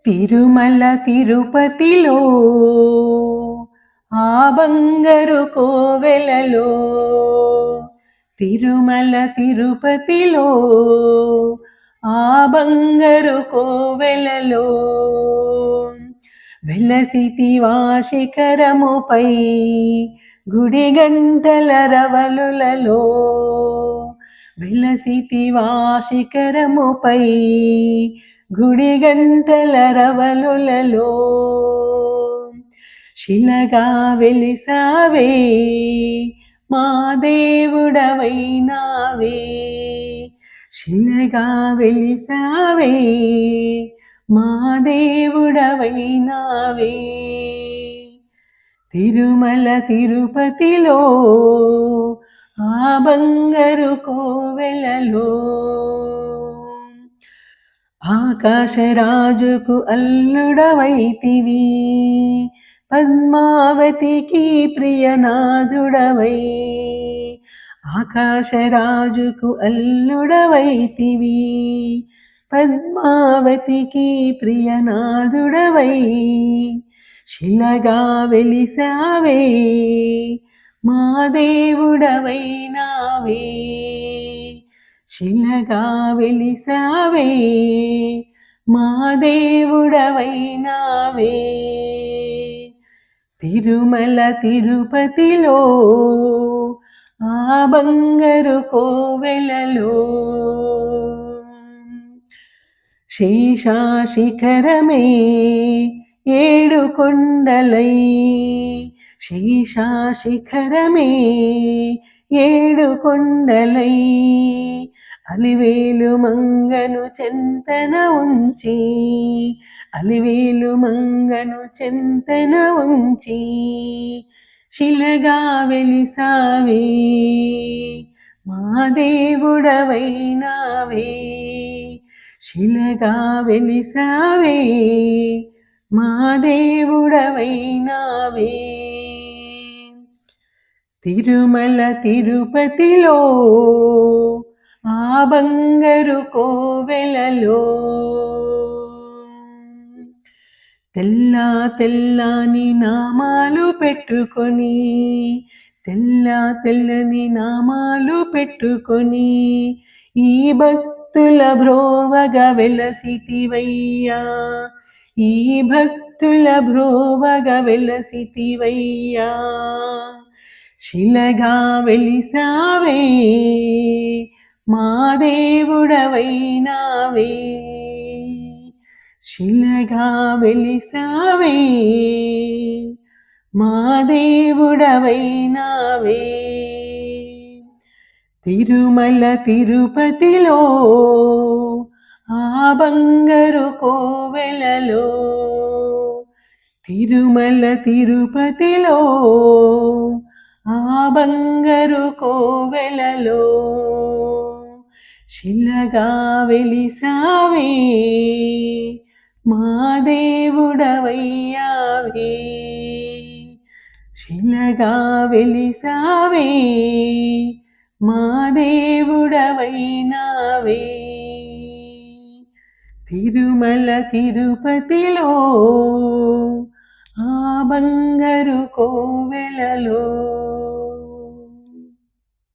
తిరుమల తిరుపతిలో ఆ బంగారు కోవెలలో తిరుమల తిరుపతిలో ఆ బంగారు కోవెలలో వెలసితివా శిఖరముపై గుడి గంటల రవలులలో వెలసితివా శిఖరముపై గుడి గంటల రవలులలో శిలగా వెలిసావే మా దేవుడవైనావే శిలగా వెలిసావే మా దేవుడవైనావే తిరుమల తిరుపతిలో ఆ బంగారు కోవెలలో ఆకాశరాజుకు అల్లుడవైతివి పద్మావతికి ప్రియనాథుడవై ఆకాశరాజుకు అల్లుడవైతివి పద్మావతికి ప్రియనాథుడవై శిలగా వెలిసావే మా దేవుడవైనావే శిలగా వెలిసావే మా దేవుడవైనావే తిరుమల తిరుపతిలో ఆ బంగారు కోవెలలో శేషాశిఖరమే ఏడు కొండలై శేషాశిఖరమే ఏడు కొండలై అలివేలు మంగను చెంతన ఉంచి అలివేలు మంగను చెంతన ఉంచి శిలగా వెలిసావే మా దేవుడవైనావే శిలగా వెలిసావే మా దేవుడవైనావే తిరుమల తిరుపతిలో ఆ బంగారు కోవెలలో తెల్ల తెల్లని నామాలు పెట్టుకొని తెల్ల తెల్లని నామాలు పెట్టుకొని ఈ భక్తుల బ్రోవగా వెలసితివయ్యా ఈ భక్తుల బ్రోవగా వెలసితివయ్యా శిలగా వెలిసావే మా దేవుడవైనావే శిలగా వెలిసావే మా దేవుడవైనావే తిరుమల తిరుపతిలో ఆ బంగారు కోవెలలో తిరుమల తిరుపతిలో ఆ బంగారు కోవెలలో శిలగా వెలిసావే మా దేవుడవయ్యావే శిలగా వెలిసావే మా దేవుడవైనావే తిరుమల తిరుపతిలో ఆ బంగారు కోవెలలో